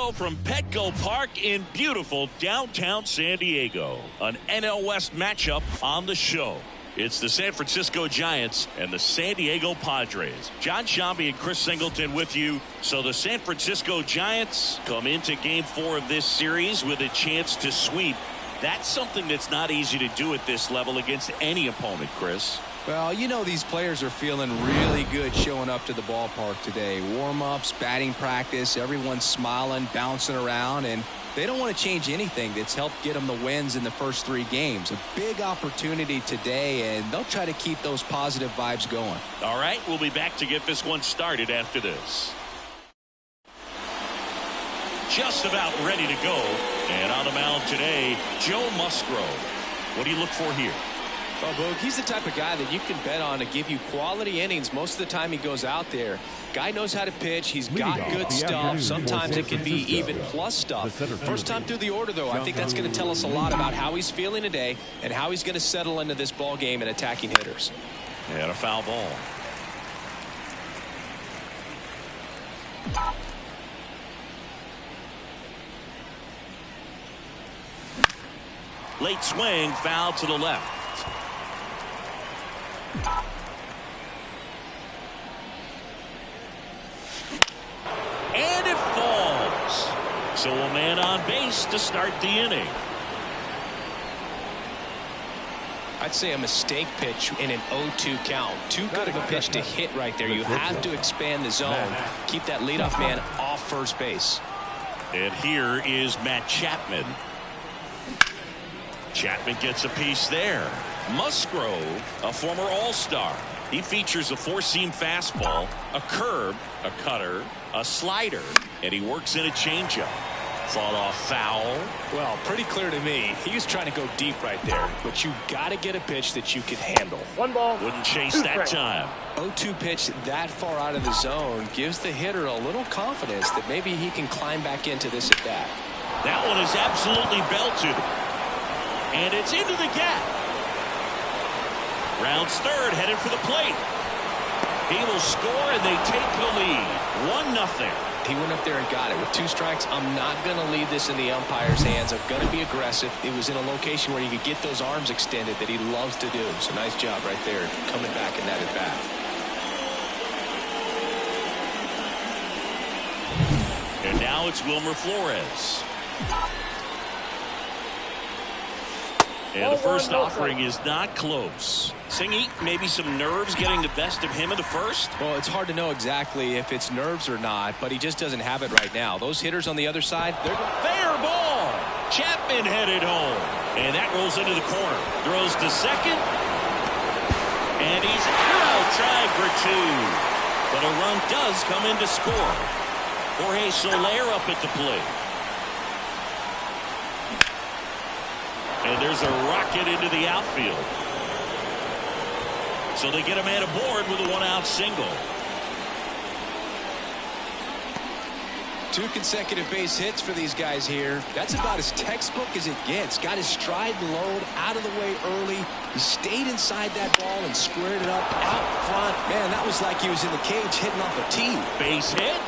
Hello from Petco Park in beautiful downtown San Diego. An NL West matchup on the show. It's the San Francisco Giants and the San Diego Padres. John Shambi and Chris Singleton with you. So the San Francisco Giants come into Game 4 of this series with a chance to sweep. That's something that's not easy to do at this level against any opponent, Chris. Well, you know these players are feeling really good showing up to the ballpark today. Warm-ups, batting practice, everyone's smiling, bouncing around, and they don't want to change anything that's helped get them the wins in the first 3 games. A big opportunity today, and they'll try to keep those positive vibes going. All right, we'll be back to get this one started after this. Just about ready to go. And on the mound today, Joe Musgrove. What do you look for here? Well, Boog, he's the type of guy that you can bet on to give you quality innings most of the time he goes out there. Guy knows how to pitch. He's got good stuff. Sometimes it can be even plus stuff. First time through the order, though, I think that's going to tell us a lot about how he's feeling today and how he's going to settle into this ball game and attacking hitters. And a foul ball. Late swing, foul to the left. And it falls. So a man on base to start the inning. I'd say a mistake pitch in an 0-2 count. Too good of a pitch to hit right there. You have to expand the zone. Keep that leadoff man off first base. And here is Matt Chapman. Chapman gets a piece there. Musgrove, a former All-Star. He features a 4-seam fastball, a curve, a cutter, a slider, and he works in a changeup. Fought off foul. Well, pretty clear to me. He was trying to go deep right there, but you got to get a pitch that you can handle. 1 ball. Wouldn't chase that time. 0-2 pitch that far out of the zone gives the hitter a little confidence that maybe he can climb back into this at bat. That one is absolutely belted. And it's into the gap. Rounds third, headed for the plate. He will score, and they take the lead. 1-0. He went up there and got it. With 2 strikes, I'm not going to leave this in the umpire's hands. I'm going to be aggressive. It was in a location where you could get those arms extended that he loves to do. So nice job right there, coming back in that at bat. And now it's Wilmer Flores. And the first offering is not close. Singy, maybe some nerves getting the best of him in the first? Well, it's hard to know exactly if it's nerves or not, but he just doesn't have it right now. Those hitters on the other side, they're fair ball. Chapman headed home. And that rolls into the corner. Throws to second. And he's out, trying for 2. But a run does come in to score. Jorge Soler up at the plate. And there's a rocket into the outfield. So they get a man aboard with a 1-out single. 2 consecutive base hits for these guys here. That's about as textbook as it gets. Got his stride and load out of the way early. He stayed inside that ball and squared it up out front. Man, that was like he was in the cage hitting off a tee. Base hit.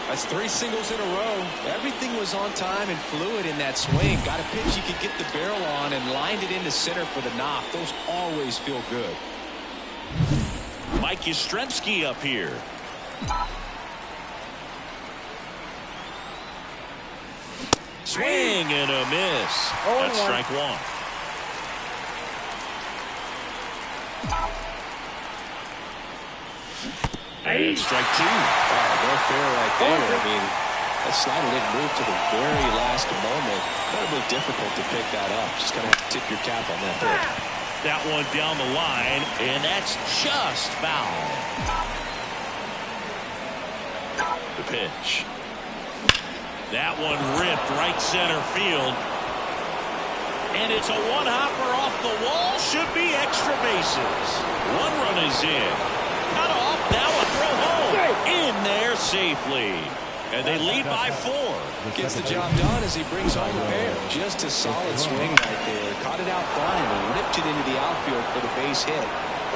That's 3 singles in a row. Everything was on time and fluid in that swing. Got a pitch you could get the barrel on and lined it into center for the knock. Those always feel good. Mike Yastrzemski up here. Swing and a miss. That's strike 1. And strike 2. No fair right there. I mean, that slider didn't move to the very last moment. Incredibly difficult to pick that up. Just going to have to tip your cap on that there. That one down the line, and that's just foul. The pitch. That one ripped right center field. And it's a one-hopper off the wall. Should be extra bases. 1 run is in. Cut off. Now a throw home. In there safely. And they lead by 4. Gets the job done as he brings home the pair. Just a solid swing right there. Caught it out front and ripped it into the outfield for the base hit.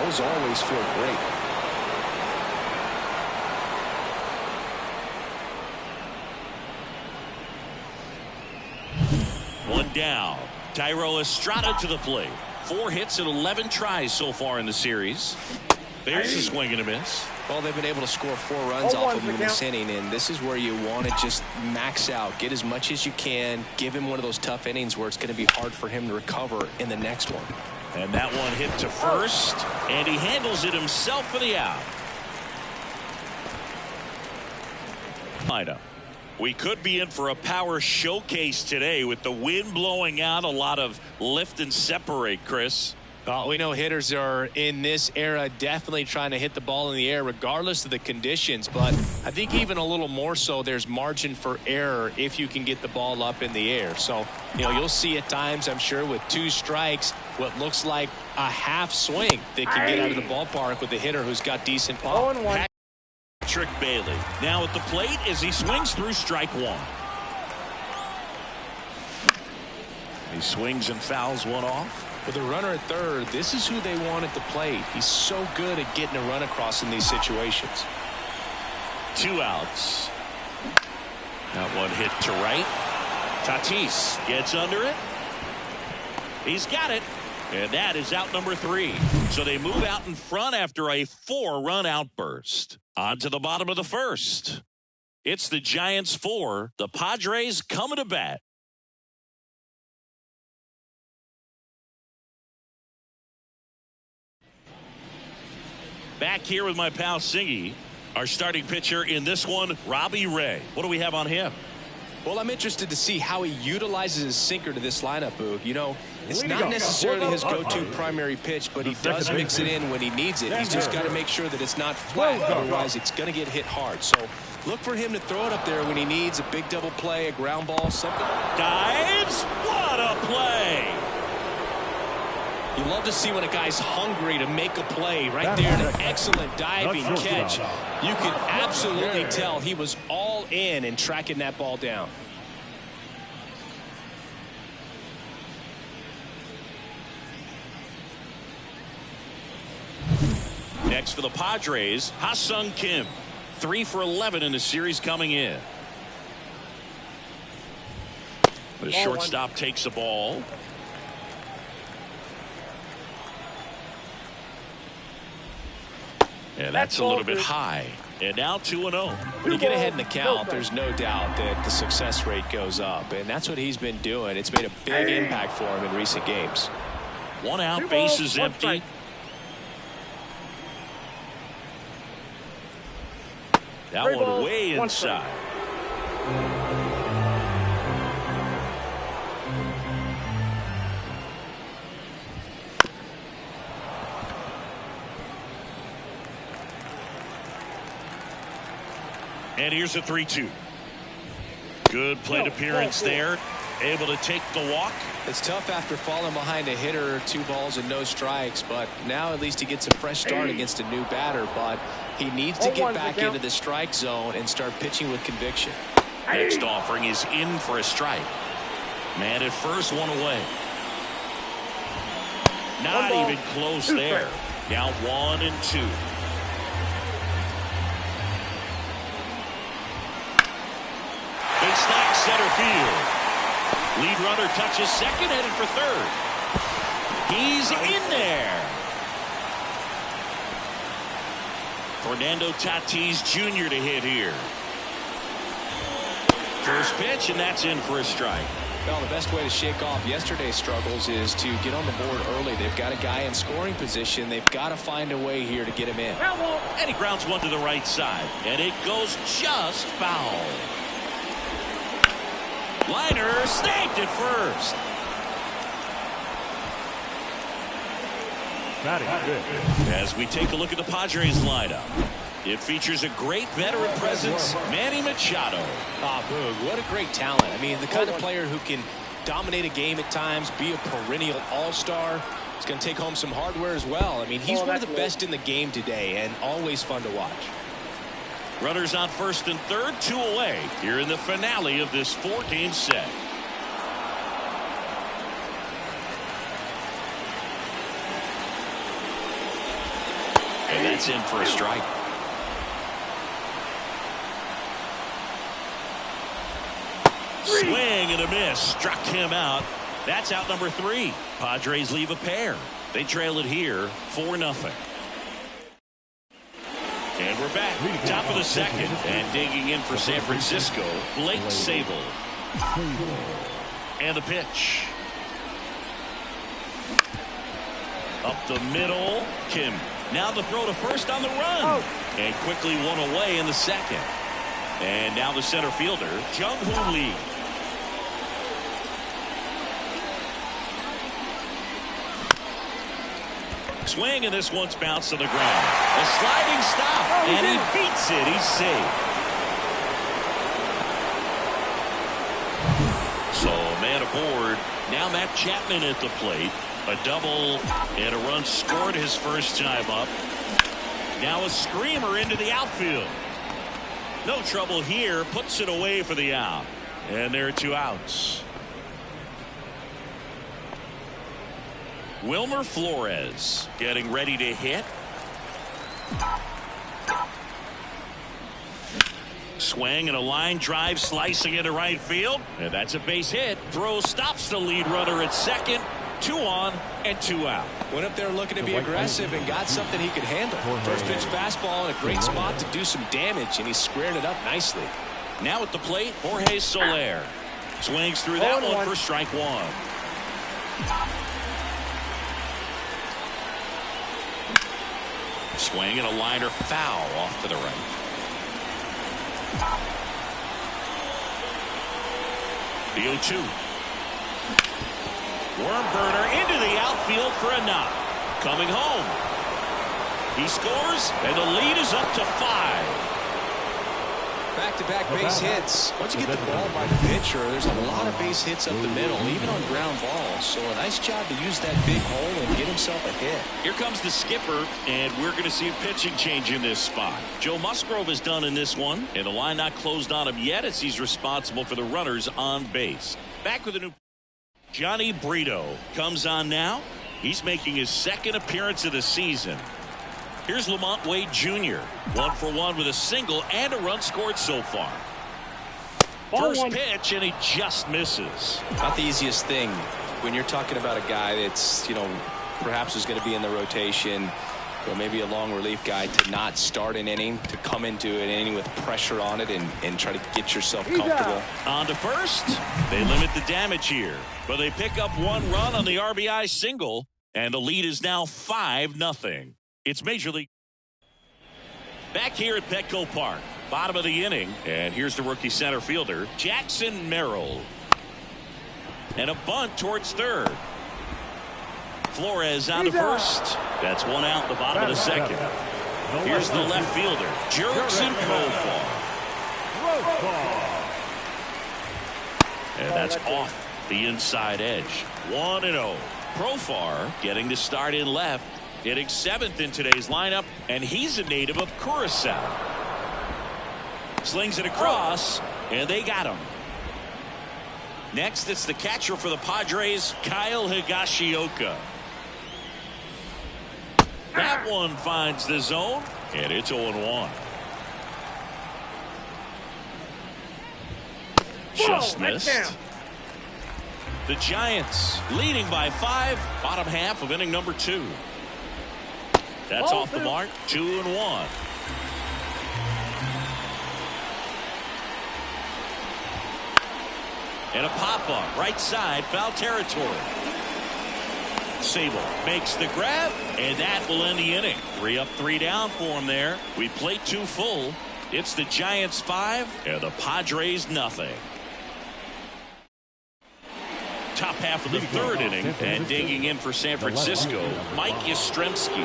Those always feel great. One down. Tyro Estrada to the plate. 4 hits and 11 tries so far in the series. There's a swing and a miss. Well, they've been able to score 4 runs off of him in this inning, and this is where you want to just max out, get as much as you can, give him one of those tough innings where it's going to be hard for him to recover in the next one. And that one hit to first, and he handles it himself for the out. Lineup. We could be in for a power showcase today with the wind blowing out, a lot of lift and separate, Chris. We know hitters are in this era definitely trying to hit the ball in the air regardless of the conditions, but I think even a little more so there's margin for error if you can get the ball up in the air. So, you'll see at times, I'm sure, with 2 strikes, what looks like a half swing that can get out of the ballpark with a hitter who's got decent pop. Patrick Bailey now at the plate as he swings through strike 1. He swings and fouls one off. With a runner at third, this is who they want at the plate. He's so good at getting a run across in these situations. 2 outs. That one hit to right. Tatis gets under it. He's got it. And that is out number 3. So they move out in front after a 4-run outburst. On to the bottom of the first. It's the Giants 4. The Padres coming to bat. Back here with my pal Singy, our starting pitcher in this one, Robbie Ray. What do we have on him? Well, I'm interested to see how he utilizes his sinker to this lineup, Boog. It's not necessarily his go-to primary pitch, but he does mix it in when he needs it. He's just got to make sure that it's not flat, otherwise it's going to get hit hard. So look for him to throw it up there when he needs a big double play, a ground ball, something. Dives. What a play. You love to see when a guy's hungry to make a play. Right there, an excellent diving catch. You can absolutely tell he was all in tracking that ball down. Next for the Padres, Ha-Sung Kim. 3 for 11 in the series coming in. The shortstop takes the ball. And that's a little bit high. And now 2-0. When you get ahead in the count, there's no doubt that the success rate goes up. And that's what he's been doing. It's made a big impact for him in recent games. 1 out, bases empty. That one way inside. And here's a 3-2. Good plate appearance there. Able to take the walk. It's tough after falling behind a hitter, 2 balls and no strikes, but now at least he gets a fresh start against a new batter, but he needs to get back into the strike zone and start pitching with conviction. Next offering is in for a strike. Man at first, 1 away. Not even close there. Now 1-2. Big snag center field. Lead runner touches second, headed for third. He's in there. Fernando Tatis Jr. to hit here. First pitch, and that's in for a strike. Well, the best way to shake off yesterday's struggles is to get on the board early. They've got a guy in scoring position. They've got to find a way here to get him in. And he grounds one to the right side, and it goes just foul. Liner snagged it first. As we take a look at the Padres lineup, it features a great veteran presence, Manny Machado. Boog, what a great talent. I mean, the kind of player who can dominate a game at times, be a perennial all-star. He's going to take home some hardware as well. I mean, he's one of the best in the game today and always fun to watch. Runners on first and third, 2 away here in the finale of this 4-game set. And that's in for a strike. Swing and a miss. Struck him out. That's out number 3. Padres leave a pair. They trail it here 4-0. And we're back. Top of the second. And digging in for San Francisco, Blake Sabol. And the pitch. Up the middle. Kim. Now the throw to first on the run. And quickly one away in the second. And now the center fielder, Jung-Hoo Lee. Swing, and this one's bounced to the ground. A sliding stop, and he beats it. He's safe. So a man aboard. Now Matt Chapman at the plate. A double and a run scored his first time up. Now a screamer into the outfield. No trouble here. Puts it away for the out. And there are 2 outs. Wilmer Flores getting ready to hit. Swing and a line drive slicing into right field. And that's a base hit. Throw stops the lead runner at second. 2 on and 2 out. Went up there looking to be aggressive and got something he could handle. First pitch fastball in a great spot to do some damage, and he squared it up nicely. Now at the plate, Jorge Soler. Swings through that one for strike 1. Swing and a liner foul off to the right. The 0-2. Worm burner into the outfield for a knock. Coming home. He scores, and the lead is up to 5. Back-to-back base hits. Once you get the ball by the pitcher, there's a lot of base hits up the middle, even on ground balls. So a nice job to use that big hole and get himself a hit. Here comes the skipper, and we're going to see a pitching change in this spot. Joe Musgrove is done in this one, and the line not closed on him yet as he's responsible for the runners on base. Back with a new Johnny Brito comes on now. He's making his second appearance of the season. Here's Lamont Wade Jr. 1 for 1 with a single and a run scored so far. First pitch, and he just misses. Not the easiest thing when you're talking about a guy that's, perhaps is going to be in the rotation, or maybe a long relief guy, to not start an inning, to come into an inning with pressure on it and try to get yourself comfortable. On to first. They limit the damage here, but they pick up 1 run on the RBI single, and the lead is now 5-0. It's Major League. Back here at Petco Park, bottom of the inning, and here's the rookie center fielder, Jackson Merrill. And a bunt towards third. Flores on to first. That's 1 out, the bottom of the second. Here's the left fielder, Jurickson Profar. And that's off the inside edge. 1-0. Profar getting to start in left. Hitting 7th in today's lineup, and he's a native of Curacao. Slings it across, and they got him. Next, it's the catcher for the Padres, Kyle Higashioka. That one finds the zone, and it's 0-1. Just missed. The Giants leading by 5, bottom half of inning number 2. That's off the mark, 2-1. And a pop-up, right side, foul territory. Sabol makes the grab, and that will end the inning. 3 up, 3 down for him there. We played 2 full. It's the Giants 5, and the Padres nothing. Top half of the 3rd inning, and digging in for San Francisco, Mike Yastrzemski.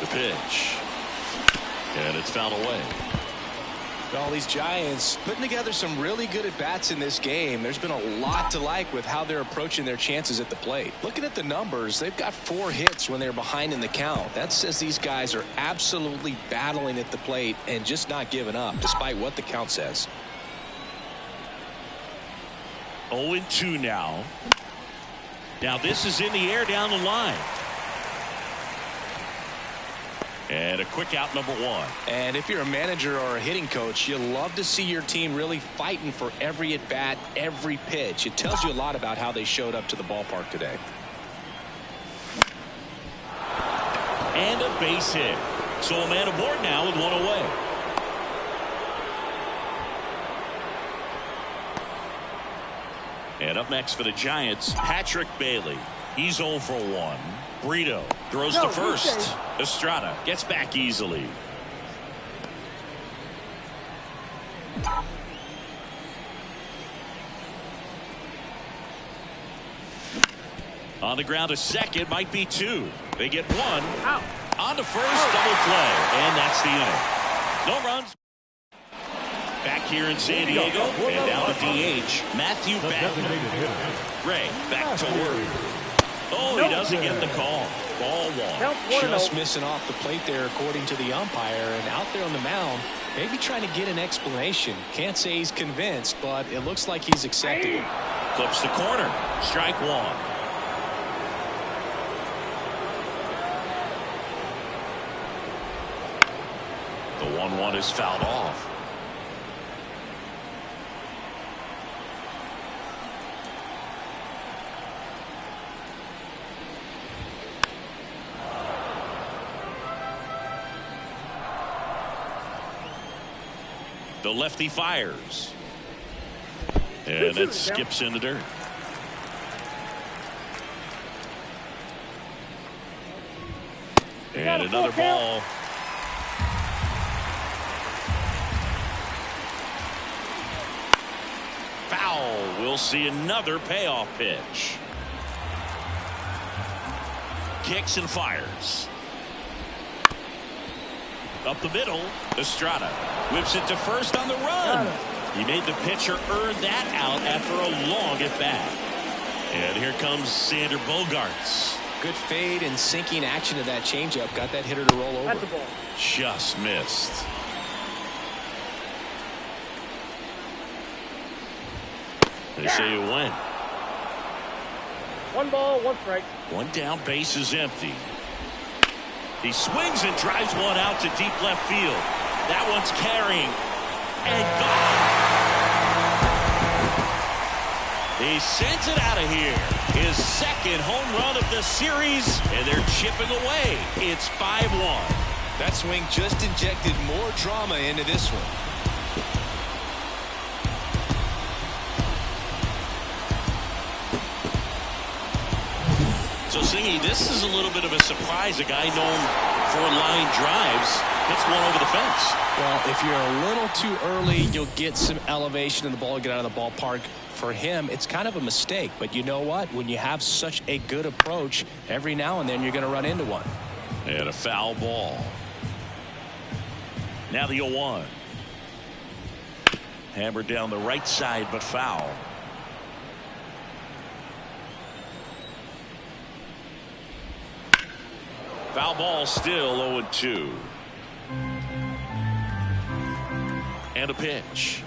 The pitch, and it's fouled away. All these Giants putting together some really good at-bats in this game. There's been a lot to like with how they're approaching their chances at the plate. Looking at the numbers, they've got 4 hits when they're behind in the count. That says these guys are absolutely battling at the plate and just not giving up, despite what the count says. 0-2 now. Now this is in the air down the line. And a quick out, number 1. And if you're a manager or a hitting coach, you love to see your team really fighting for every at-bat, every pitch. It tells you a lot about how they showed up to the ballpark today. And a base hit. So a man aboard now with 1 away. And up next for the Giants, Patrick Bailey. He's 0 for 1. Brito throws to first. Estrada gets back easily. On the ground to second, might be 2. They get 1. Out. On to first, double play. And that's the inning. No runs. Back here in San Diego, and down to DH, Matthew Batten. Ray back to work. Oh, he doesn't get the call. Ball 1. Just missing off the plate there, according to the umpire, and out there on the mound, maybe trying to get an explanation. Can't say he's convinced, but it looks like he's accepted it. Clips the corner. Strike 1. The 1-1 is fouled off. The lefty fires. And it skips in the dirt. And another ball. Foul. We'll see another payoff pitch. Kicks and fires. Up the middle, Estrada whips it to first on the run. He made the pitcher earn that out after a long at bat. And here comes Sander Bogaerts. Good fade and sinking action of that changeup. Got that hitter to roll over. That's the ball. Just missed. They say you win. 1 ball, 1 strike. 1 down, base is empty. He swings and drives one out to deep left field. That one's carrying and gone. He sends it out of here. His second home run of the series, and they're chipping away. It's 5-1. That swing just injected more drama into this one. So, Singy, this is a little bit of a surprise. A guy known for line drives hits one over the fence. Well, if you're a little too early, you'll get some elevation in the ball, get out of the ballpark. For him, it's kind of a mistake. But you know what? When you have such a good approach, every now and then you're going to run into one. And a foul ball. Now the 0-1. Hammered down the right side, but foul. Foul ball, still 0-2. And a pitch.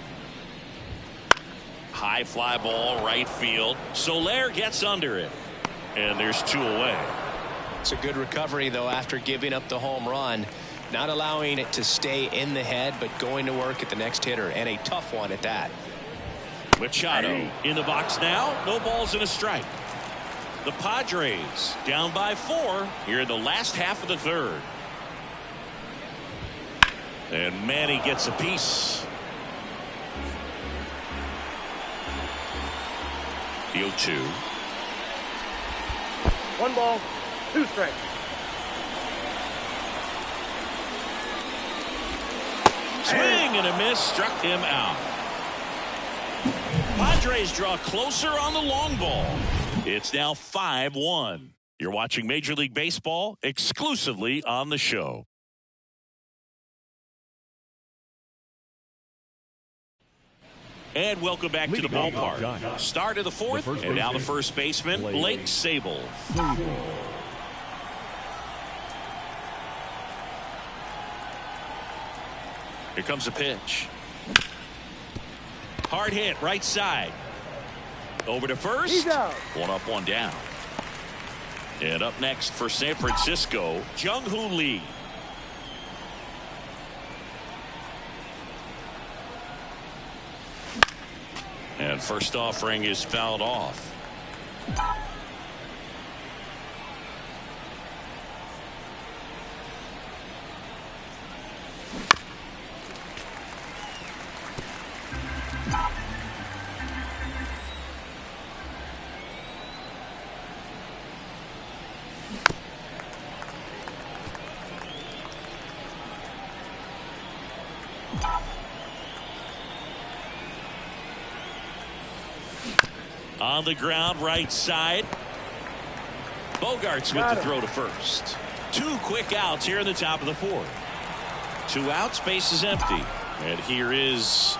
High fly ball, right field. Soler gets under it. And there's 2 away. It's a good recovery, though, after giving up the home run. Not allowing it to stay in the head, but going to work at the next hitter. And a tough one at that. Machado in the box now. No balls and a strike. The Padres down by 4 here in the last half of the 3rd. And Manny gets a piece. The 0-2. 1 ball, 2 strikes. Swing and a miss, struck him out. Padres draw closer on the long ball. It's now 5-1. You're watching Major League Baseball exclusively on the show. And welcome back to the ballpark. Start of the 4th, and now the first baseman, Blake Sabol. Here comes a pitch. Hard hit, right side. Over to first. 1 up, 1 down. And up next for San Francisco, Jung-Hoo Lee. And first offering is fouled off. On the ground, right side. Bogarts with the throw to first. 2 quick outs here in the top of the 4th. 2 outs, base is empty. And here is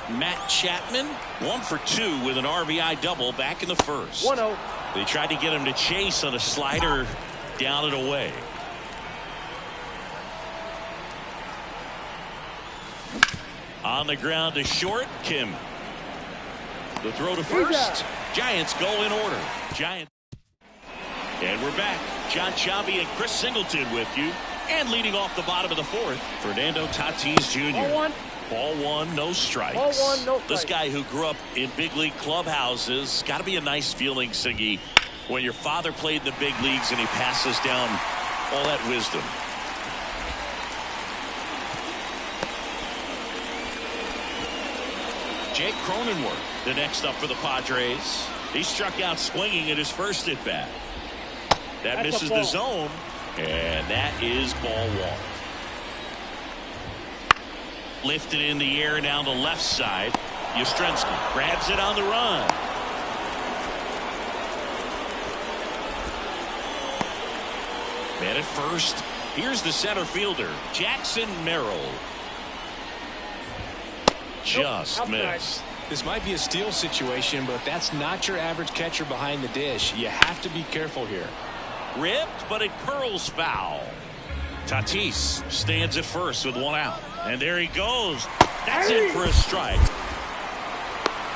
Matt Chapman, 1 for 2 with an RBI double back in the 1st. 1-0. They tried to get him to chase on a slider down and away. On the ground to short, Kim. The throw to first. Giants go in order. Giants. And we're back. John Sciambi and Chris Singleton with you. And leading off the bottom of the 4th, Fernando Tatis Jr. Ball 1, no strikes. Ball 1, no strikes. This guy who grew up in big league clubhouses, got to be a nice feeling, Siggy, when your father played in the big leagues and he passes down all that wisdom. Jake Cronenworth, the next up for the Padres. He struck out swinging at his first at bat. That misses the zone, and that is ball 1. Lifted in the air down the left side. Yastrzemski grabs it on the run. Man at first. Here's the center fielder, Jackson Merrill. Just missed. This might be a steal situation, but that's not your average catcher behind the dish. You have to be careful here. Ripped, but it curls foul. Tatis stands at first with 1 out. And there he goes. That's in for a strike.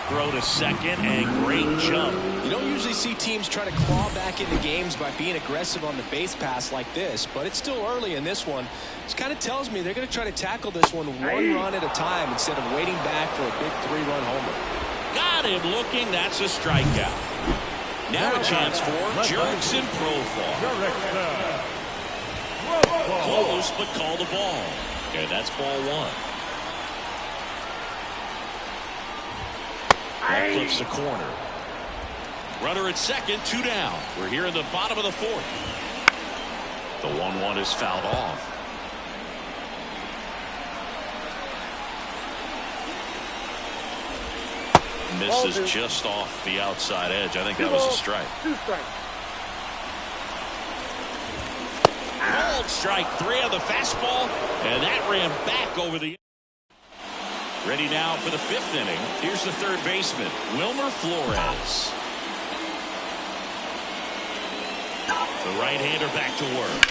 Throw to second, and great jump. You don't usually see teams try to claw back into games by being aggressive on the base pass like this, but it's still early in this one. This kind of tells me they're going to try to tackle this one run at a time instead of waiting back for a big 3-run homer. Got him looking. That's a strikeout. Now a chance for Jurickson Profar. Close, but call the ball. And that's ball 1. That clips the corner. Runner at second, 2 down. We're here in the bottom of the 4th. The 1-1 is fouled off. Misses just off the outside edge. I think that was a strike. 2 strikes. Called strike 3 on the fastball, and that ran back over the. Ready now for the 5th inning. Here's the third baseman, Wilmer Flores. The right-hander back to work.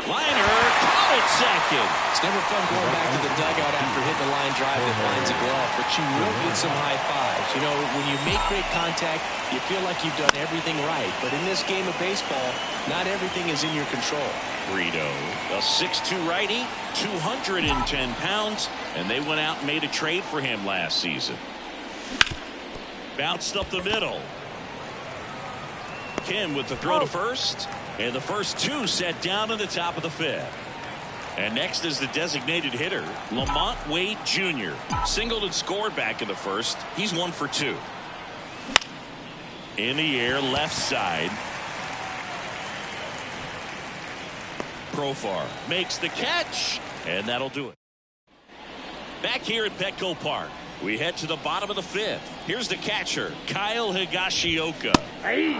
Liner, call it second. It's never fun going back to the dugout after hitting a line drive that finds a glove, but you will get some high fives. You know, when you make great contact, you feel like you've done everything right. But in this game of baseball, not everything is in your control. Brito, a 6'2 righty, 210 pounds, and they went out and made a trade for him last season. Bounced up the middle. Kim with the throw to first, and the first 2 set down in the top of the 5th. And next is the designated hitter, Lamont Wade Jr. Singled and scored back in the 1st. He's 1 for 2. In the air, left side. Profar makes the catch, and that'll do it. Back here at Petco Park, we head to the bottom of the 5th. Here's the catcher, Kyle Higashioka.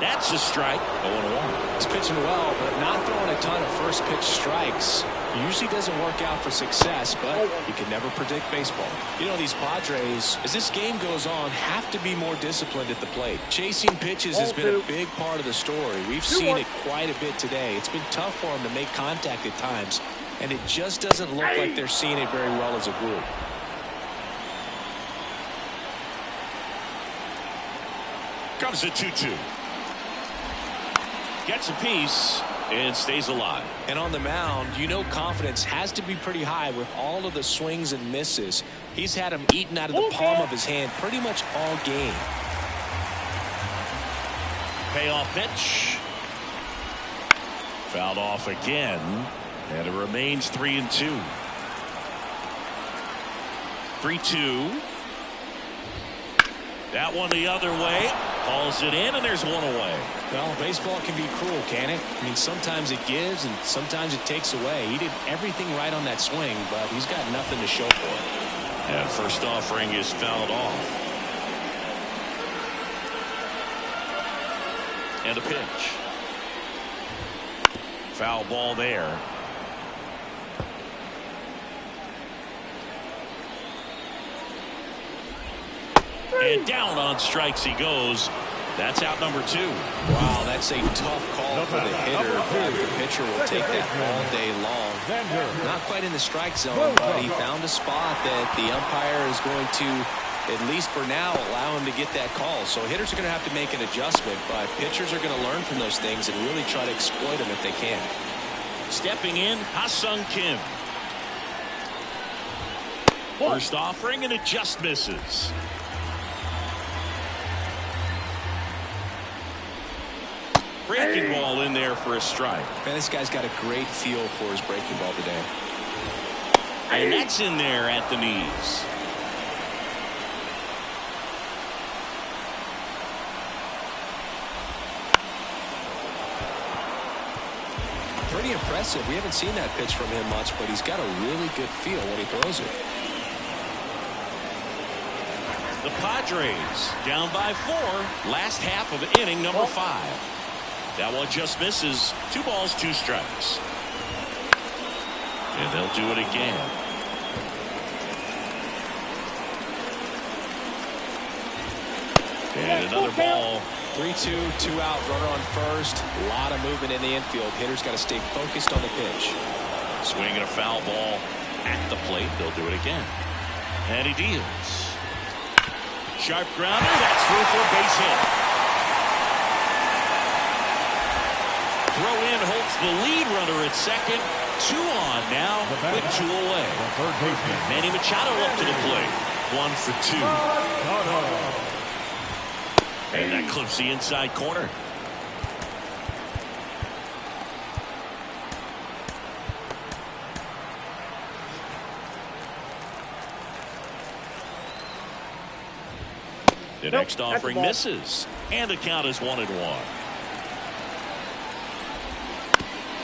That's a strike. 0-1. He's pitching well, but not throwing a ton of first pitch strikes. Usually doesn't work out for success, but you can never predict baseball. You know, these Padres, as this game goes on, have to be more disciplined at the plate. Chasing pitches has been a big part of the story. We've seen it quite a bit today. It's been tough for them to make contact at times, and it just doesn't look like they're seeing it very well as a group. Comes a 2-2. Gets a piece. and stays alive. And on the mound, you know confidence has to be pretty high with all of the swings and misses. He's had them eaten out of the palm of his hand pretty much all game. Payoff pitch. Fouled off again, and it remains 3-2. 3-2. That one the other way. Hauls it in, and there's one away. Well, baseball can be cruel, can it? I mean, sometimes it gives, and sometimes it takes away. He did everything right on that swing, but he's got nothing to show for it. And first offering is fouled off. And a pitch. Foul ball there. And down on strikes he goes. That's out number 2. Wow, that's a tough call for the hitter. The pitcher will take that all day long. Not quite in the strike zone, but he found a spot that the umpire is going to, at least for now, allow him to get that call. So hitters are going to have to make an adjustment, but pitchers are going to learn from those things and really try to exploit them if they can. Stepping in, Ha-Sung Kim. First offering, and it just misses. Breaking ball in there for a strike. Man, this guy's got a great feel for his breaking ball today. And that's in there at the knees. Pretty impressive. We haven't seen that pitch from him much, but he's got a really good feel when he throws it. The Padres down by 4. Last half of inning number 5. That one just misses. 2 balls, 2 strikes. And they'll do it again. And another ball. 3-2, 2 out, runner on first. A lot of movement in the infield. Hitters got to stay focused on the pitch. Swinging a foul ball at the plate. They'll do it again. And he deals. Sharp grounder. That's through for a base hit. Throw in holds the lead runner at second. 2 on now with 2 away. Manny Machado up to the plate. 1 for 2. And that clips the inside corner. The next offering misses. And the count is 1-1.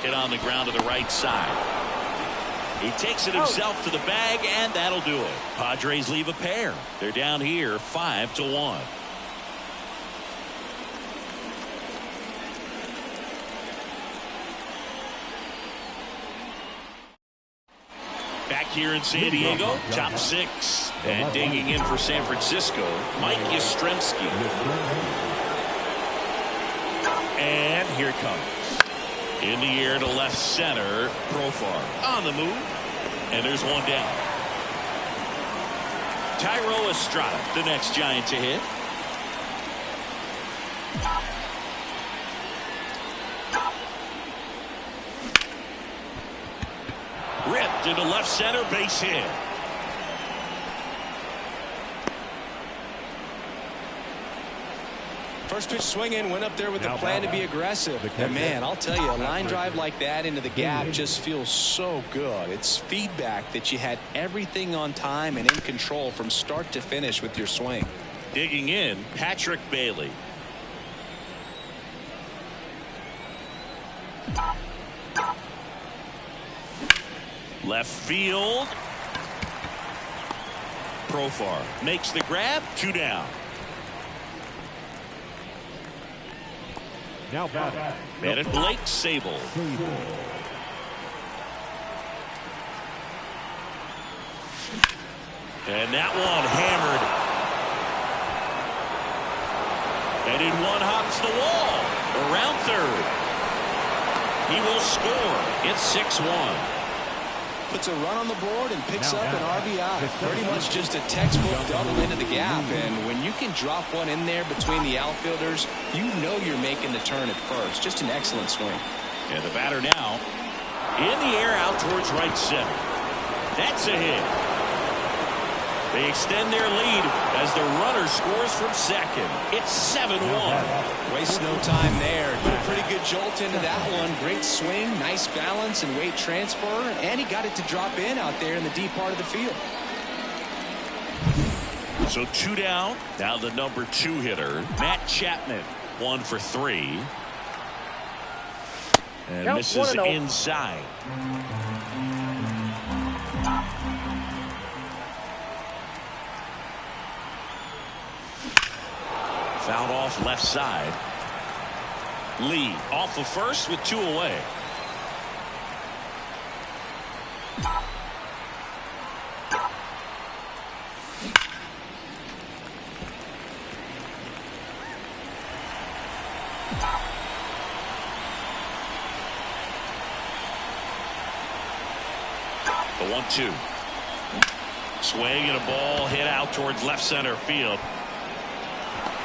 Hit on the ground to the right side. He takes it himself to the bag, and that'll do it. Padres leave a pair. They're down here 5-1. Back here in San Diego, top 6. And digging in for San Francisco, Mike Yastrzemski. And here it comes. In the air to left center. Profar on the move. And there's one down. Thairo Estrada, the next Giant to hit. Ripped into left center, base hit. First pitch swinging, went up there with a plan to be aggressive. And man, I'll tell you, a line drive like that into the gap just feels so good. It's feedback that you had everything on time and in control from start to finish with your swing. Digging in, Patrick Bailey. Left field. Profar makes the grab. 2 down. Now back. And it Blake Sable. And that one hammered. And in one hops the wall. Around third. He will score. It's 6-1. Puts a run on the board and picks up an RBI. Pretty much just a textbook double into the gap. And when you can drop one in there between the outfielders, you know you're making the turn at first. Just an excellent swing. And the batter now in the air out towards right center. That's a hit. They extend their lead as the runner scores from second. It's 7-1. Waste no time there. Put a pretty good jolt into that one. Great swing, nice balance and weight transfer, and he got it to drop in out there in the deep part of the field. So 2 down. Now the number 2 hitter, Matt Chapman, 1 for 3. And Count misses 1-0. inside. Fouled off left side. Lee off of first with 2 away. The 1-2. Swing and a ball hit out towards left center field.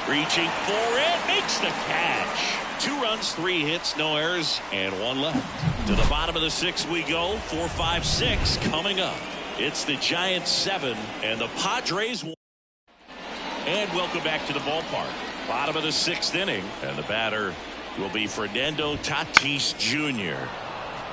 Reaching for it, makes the catch. 2 runs, 3 hits, no errors, and 1 left. To the bottom of the 6th we go. 4, 5, 6 coming up. It's the Giants 7 and the Padres 1. And welcome back to the ballpark. Bottom of the 6th inning, and the batter will be Fernando Tatis Jr.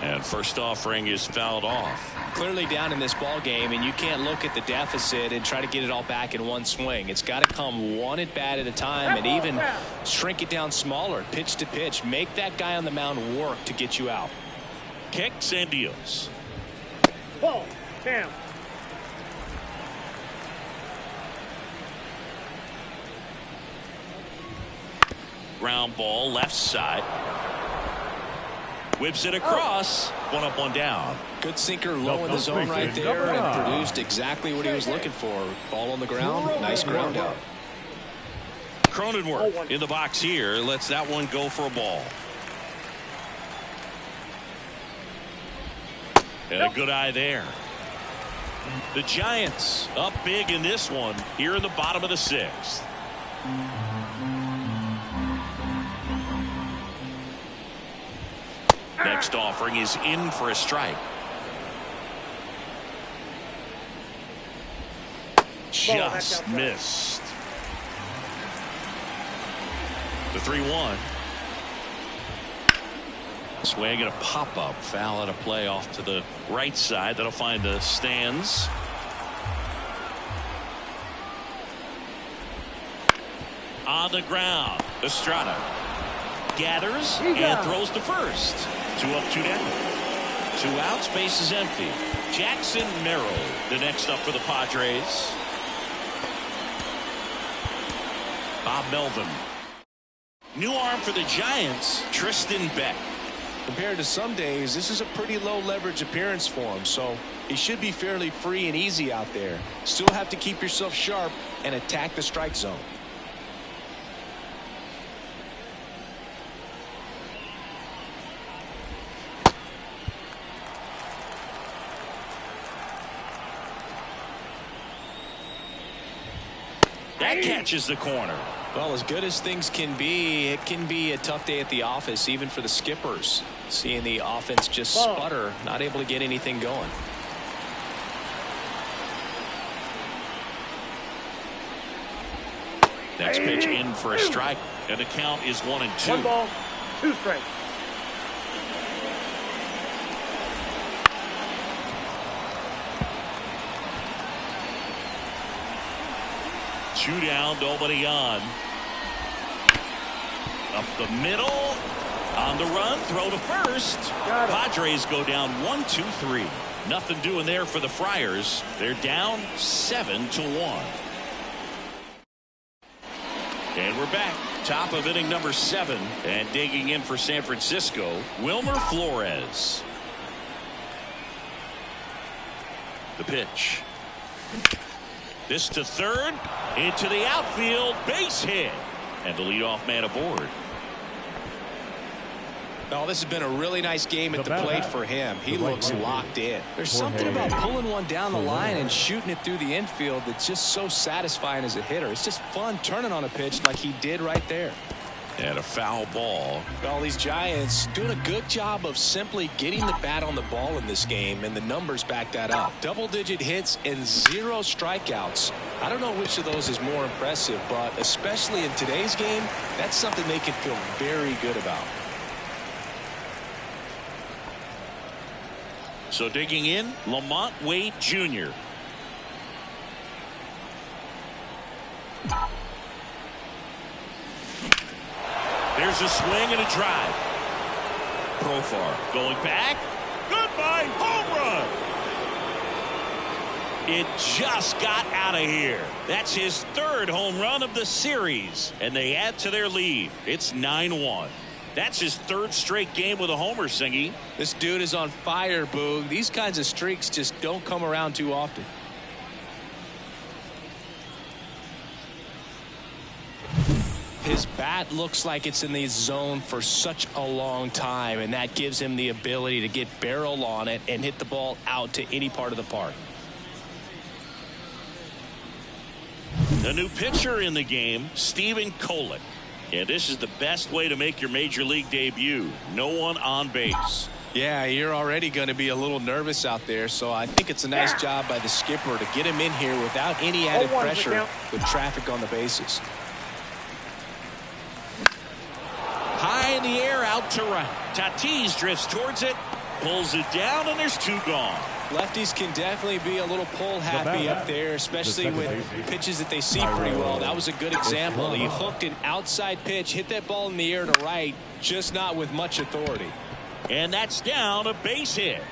And first offering is fouled off. Clearly down in this ball game, and you can't look at the deficit and try to get it all back in one swing. It's got to come one at bat at a time, and even shrink it down smaller, pitch to pitch. Make that guy on the mound work to get you out. Kicks and deals. Ball. Cam. Ground ball left side. Whips it across. 1 up, 1 down. Good sinker low in the zone right there, and produced exactly what he was looking for. Ball on the ground. Nice ground out. Cronenworth in the box here. Lets that one go for a ball. And a good eye there. The Giants up big in this one here in the bottom of the 6th. Next offering is in for a strike. Just missed. The 3-1. Swing and a pop-up. Foul out of play off to the right side. That'll find the stands. On the ground. Estrada gathers and throws to first. 2 up, 2 down. 2 outs, base is empty. Jackson Merrill, the next up for the Padres. Bob Melvin. New arm for the Giants, Tristan Beck. Compared to some days, this is a pretty low leverage appearance for him, so he should be fairly free and easy out there. Still have to keep yourself sharp and attack the strike zone. That catches the corner. Well, as good as things can be, it can be a tough day at the office, even for the skippers. Seeing the offense just sputter, not able to get anything going. Next pitch in for a strike, and the count is 1-2. 1 ball, 2 strikes. Two down, nobody on. Up the middle. On the run, throw to first. Padres go down 1-2-3. Nothing doing there for the Friars. They're down 7-1. And we're back. Top of inning number 7. And digging in for San Francisco, Wilmer Flores. The pitch. This to third, into the outfield, base hit, and the leadoff man aboard. Oh, this has been a really nice game at the plate for him. He looks locked in. There's something about pulling one down the line and shooting it through the infield that's just so satisfying as a hitter. It's just fun turning on a pitch like he did right there. And a foul ball. Well, these Giants doing a good job of simply getting the bat on the ball in this game, and the numbers back that up. Double-digit hits and 0 strikeouts. I don't know which of those is more impressive, but especially in today's game, that's something they can feel very good about. So digging in, Lamont Wade Jr. There's a swing and a drive. Profar going back. Goodbye, home run. It just got out of here. That's his 3rd home run of the series, and they add to their lead. It's 9-1. That's his 3rd straight game with a homer, Singy. This dude is on fire, Boog. These kinds of streaks just don't come around too often. His bat looks like it's in the zone for such a long time, and that gives him the ability to get barrel on it and hit the ball out to any part of the park. The new pitcher in the game, Steven Kolick. And this is the best way to make your major league debut. No one on base. Yeah, you're already going to be a little nervous out there, so I think it's a nice job by the skipper to get him in here without any added pressure with traffic on the bases. High in the air, out to right. Tatis drifts towards it, pulls it down, and there's 2 gone. Lefties can definitely be a little pull happy up there, especially with pitches that they see pretty well. That was a good example. He hooked an outside pitch, hit that ball in the air to right, just not with much authority. And that's down, a base hit.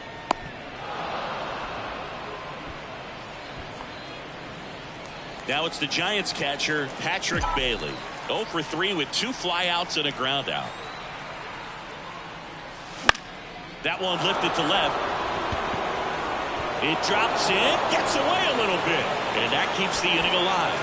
Now it's the Giants catcher, Patrick Bailey. 0 for 3 with 2 flyouts and a ground out. That one lifted to left. It drops in, gets away a little bit, and that keeps the inning alive.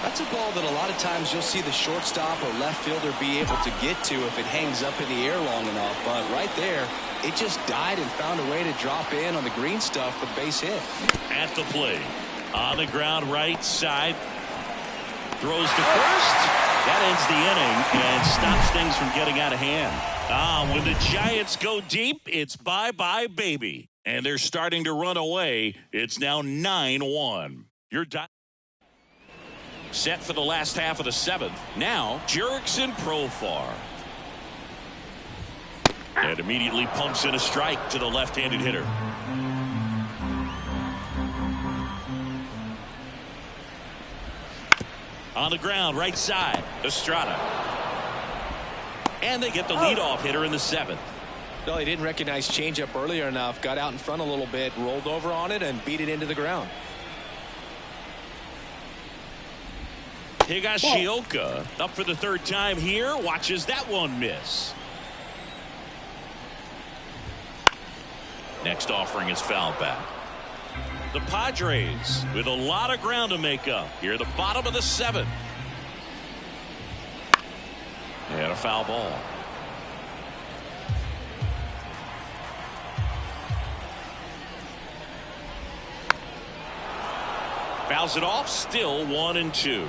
That's a ball that a lot of times you'll see the shortstop or left fielder be able to get to if it hangs up in the air long enough. But right there, it just died and found a way to drop in on the green stuff for the base hit. At the plate, on the ground right side, throws to first. That ends the inning and stops things from getting out of hand. When the Giants go deep, it's bye-bye, baby. And they're starting to run away. It's now 9-1. You're set for the last half of the 7th. Now, Jurickson Profar. And immediately pumps in a strike to the left-handed hitter. On the ground, right side, Estrada. And they get the leadoff hitter in the 7th. No, he didn't recognize changeup earlier enough, got out in front a little bit, rolled over on it, and beat it into the ground. Higashioka up for the 3rd time here, watches that one miss. Next offering is foul back. The Padres with a lot of ground to make up here at the bottom of the 7th. And a foul ball. Fouls it off, still 1-2.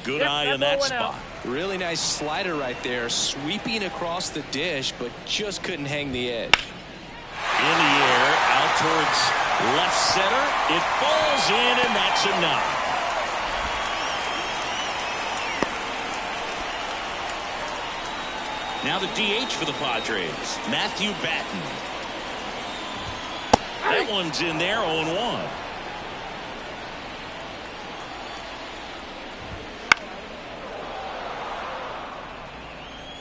Good eye in that spot. Really nice slider right there, sweeping across the dish, but just couldn't hang the edge. In the air, out towards left center. It falls in, and that's a knock. Now the DH for the Padres, Matthew Batten. That one's in there, 0-1.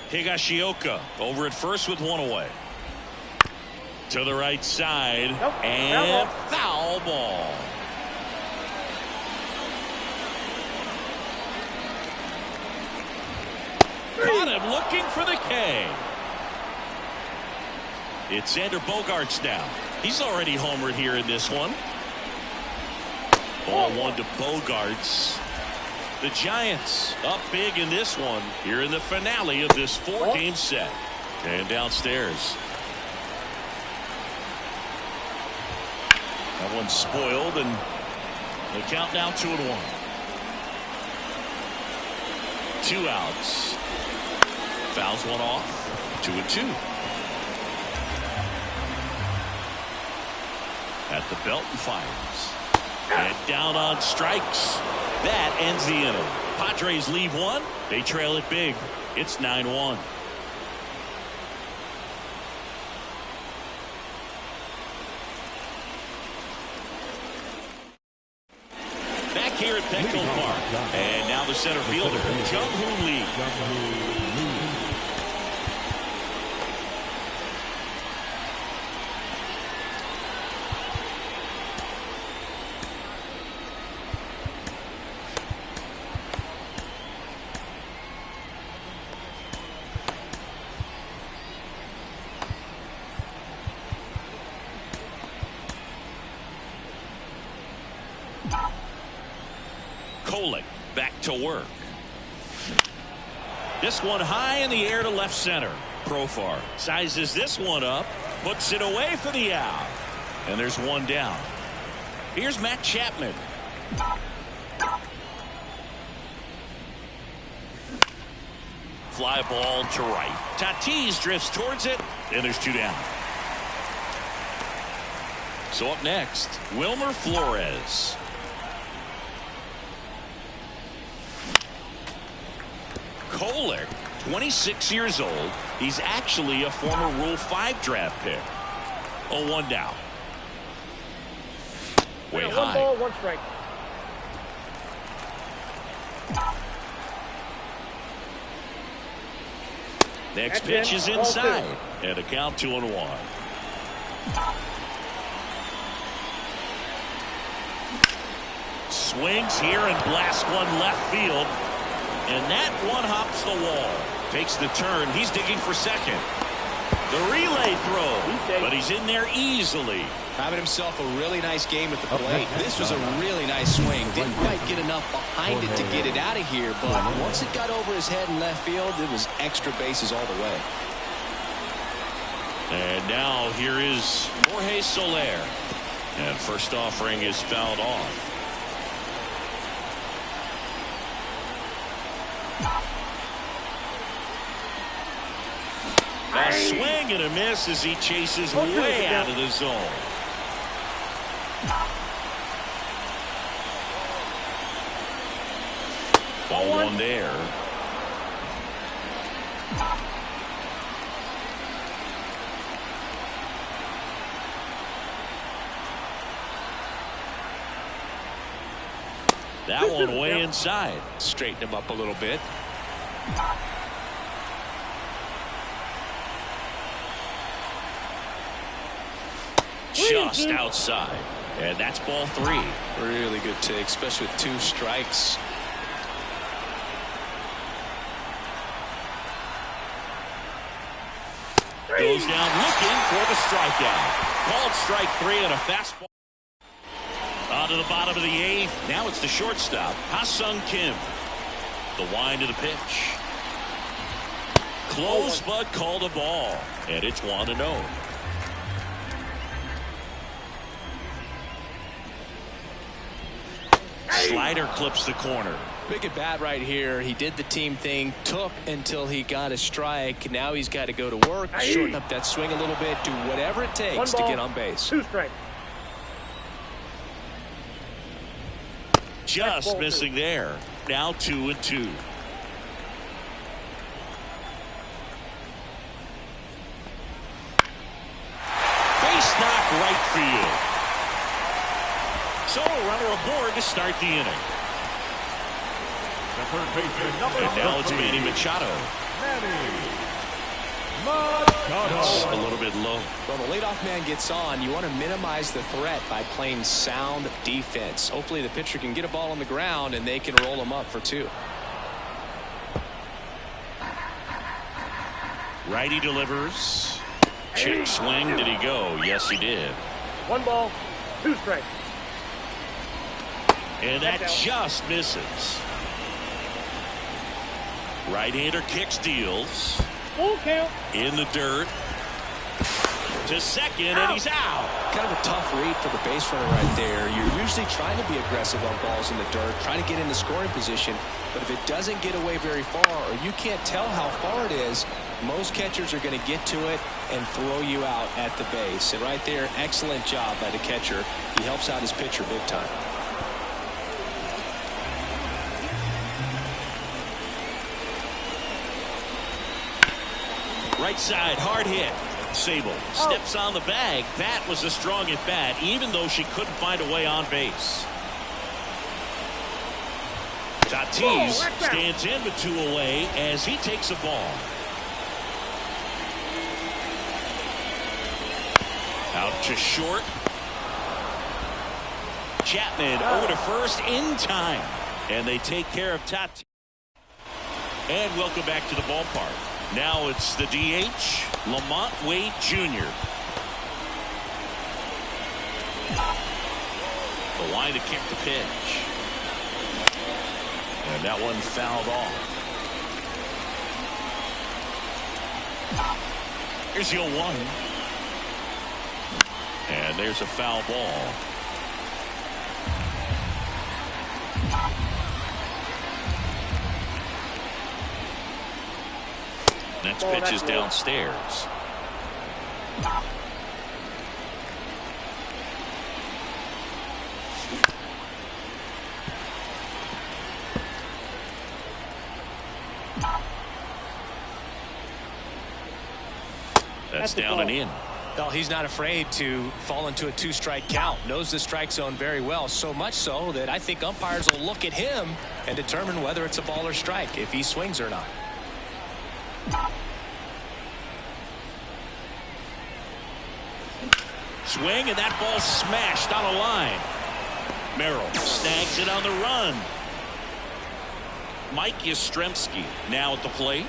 Higashioka over at first with one away. To the right side. And foul ball. Caught him looking for the K. It's Xander Bogaerts now. He's already homered here in this one. Ball 1 to Bogaerts. The Giants up big in this one here in the finale of this 4-game set. And downstairs. That one's spoiled, and the count now 2-1. 2 outs. Fouls one off. 2-2. At the belt and fires. And down on strikes. That ends the inning. Padres leave one. They trail it big. It's 9-1. Back here at Petco Park. And now the center fielder, Jung-Hoo Lee. Back to work. This one high in the air to left center. Profar sizes this one up, puts it away for the out, and there's one down. Here's Matt Chapman. Fly ball to right. Tatis drifts towards it, and there's 2 down. So up next, Wilmer Flores. Kohler, 26 years old. He's actually a former Rule 5 draft pick. 0-1 down. Way high. 1 ball, 1 strike. Next pitch is inside. And a count 2-1. Swings here and blasts one left field. And that one hops the wall. Takes the turn. He's digging for second. The relay throw. But he's in there easily. Having himself a really nice game at the plate. This was a really nice swing. Didn't quite get enough behind it to get it out of here. But once it got over his head in left field, it was extra bases all the way. And now here is Jorge Soler. And first offering is fouled off. A swing and a miss as he chases way out of the zone. Ball 1 there. That one way inside. Straighten him up a little bit. Just outside. And that's ball 3. Really good take, especially with 2 strikes. Goes down looking for the strikeout. Called strike 3 and a fastball. On to the bottom of the 8th. Now it's the shortstop, Ha-Sung Kim. The wind of the pitch. Close but called a ball. And it's 1-0. Slider clips the corner. Big at bat right here. He did the team thing, took until he got a strike. Now he's got to go to work, shorten up that swing a little bit, do whatever it takes to get on base. 2 strikes. Just missing there. Now 2-2. Base knock right field. So a runner aboard to start the inning. And now it's Manny Machado. It's a little bit low. Well, the leadoff man gets on. You want to minimize the threat by playing sound defense. Hopefully the pitcher can get a ball on the ground and they can roll him up for 2. Righty delivers. Check swing. Did he go? Yes, he did. 1 ball, 2 strikes. And that just misses. Right-hander kick steals. Full count. In the dirt. to second, and he's out. Kind of a tough read for the base runner right there. You're usually trying to be aggressive on balls in the dirt, trying to get in the scoring position. But if it doesn't get away very far, or you can't tell how far it is, most catchers are going to get to it and throw you out at the base. And right there, excellent job by the catcher. He helps out his pitcher big time. Right side, hard hit. Sable steps on the bag. That was a strong at bat, even though she couldn't find a way on base. Tatis stands in with 2 away as he takes a ball. Out to short. Chapman over to first in time. And they take care of Tatis. And welcome back to the ballpark. Now it's the DH, Lamont Wade Jr. The line to kick the pitch. And that one fouled off. Here's the 0-1. And there's a foul ball. Next pitch is downstairs. That's down and in. Well, he's not afraid to fall into a 2-strike count. Knows the strike zone very well. So much so that I think umpires will look at him and determine whether it's a ball or strike, if he swings or not. Swing, and that ball smashed on a line. Merrill snags it on the run. Mike Yastrzemski now at the plate.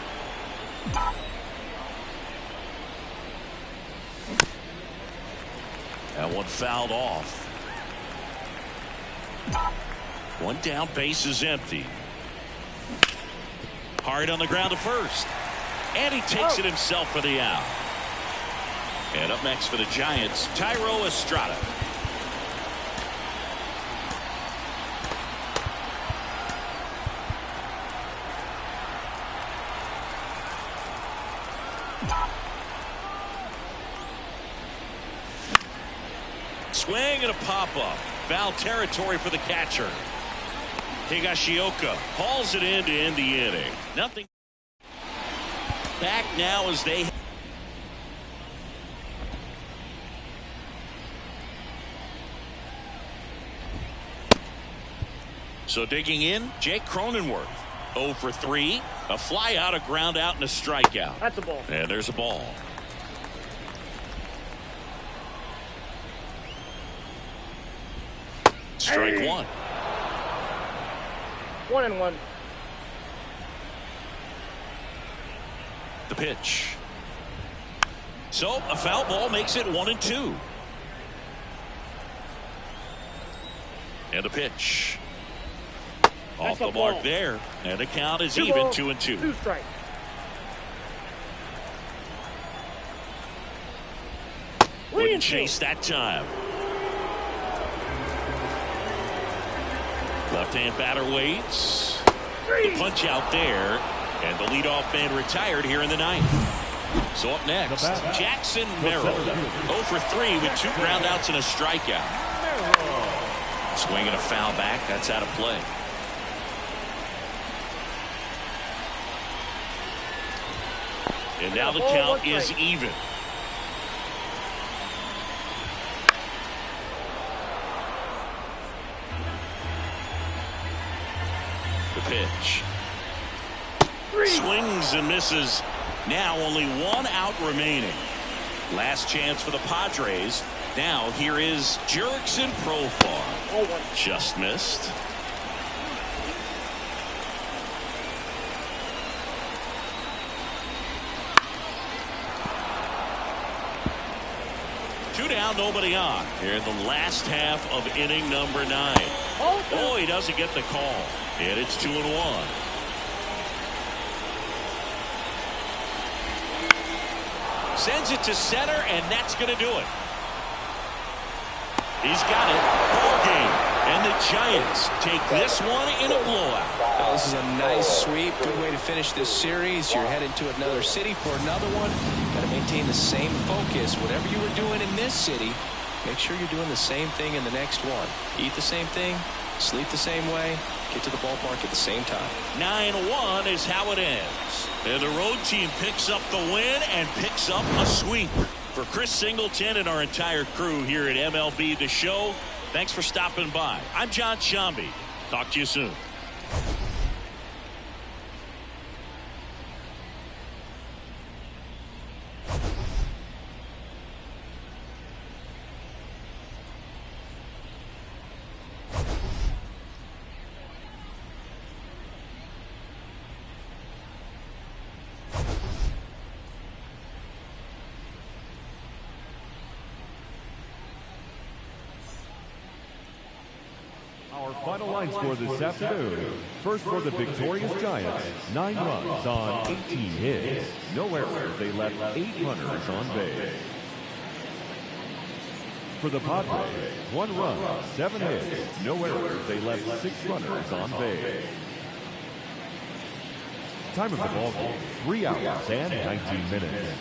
That one fouled off. One down, base is empty. Hard on the ground to first. And he takes it himself for the out. And up next for the Giants, Thairo Estrada. Swing and a pop-up. Foul territory for the catcher. Higashioka hauls it in to end the inning. Nothing. Back now as they... So digging in, Jake Cronenworth. 0 for 3. A fly out, a ground out, and a strikeout. That's a ball. And there's a ball. Strike one. 1-1. The pitch. So a foul ball makes it 1-2. And the pitch. Off the mark there. And the count is even 2-2. 2 strikes. Wouldn't chase that time. Left-hand batter waits. The punch out there. And the leadoff man retired here in the 9th. So up next, Jackson Merrill. 0 for 3 with 2 groundouts and a strikeout. Swinging a foul back. That's out of play. And now the count is even. The pitch. Swings and misses. Now only 1 out remaining. Last chance for the Padres. Now here is Jurickson Profar. Just missed. Two down, nobody on. Here in the last half of inning number 9. Oh, he doesn't get the call. And it's 2-1. Sends it to center, and that's going to do it. He's got it. Ball game. And the Giants take this one in a blowout. Oh, this is a nice sweep. Good way to finish this series. You're heading to another city for another one. Got to maintain the same focus. Whatever you were doing in this city, make sure you're doing the same thing in the next one. Eat the same thing, sleep the same way, get to the ballpark at the same time. 9-1 is how it ends. And the road team picks up the win and picks up a sweep. For Chris Singleton and our entire crew here at MLB The Show, thanks for stopping by. I'm John Shambi. Talk to you soon. Our final line score this afternoon. First for the victorious Giants, 9 runs on 18 hits. No errors, they left 8 runners on base. For the Padres, 1 run, 7 hits. No errors, they left 6 runners on base. Time of the ball game, 3 hours and 19 minutes.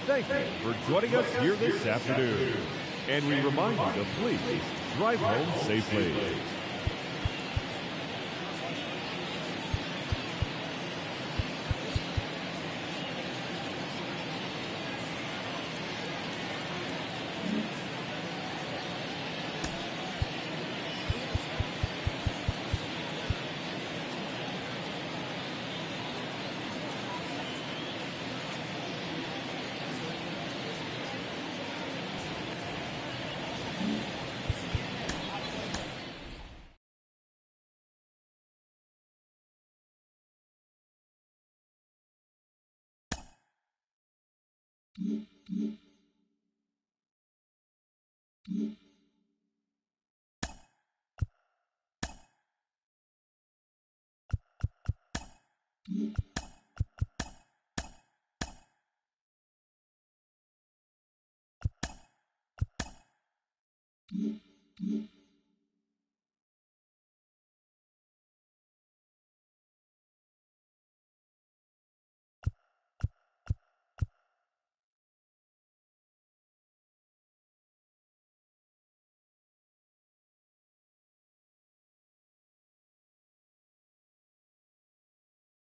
Thank you for joining us here this afternoon. And we remind you to please drive home safely.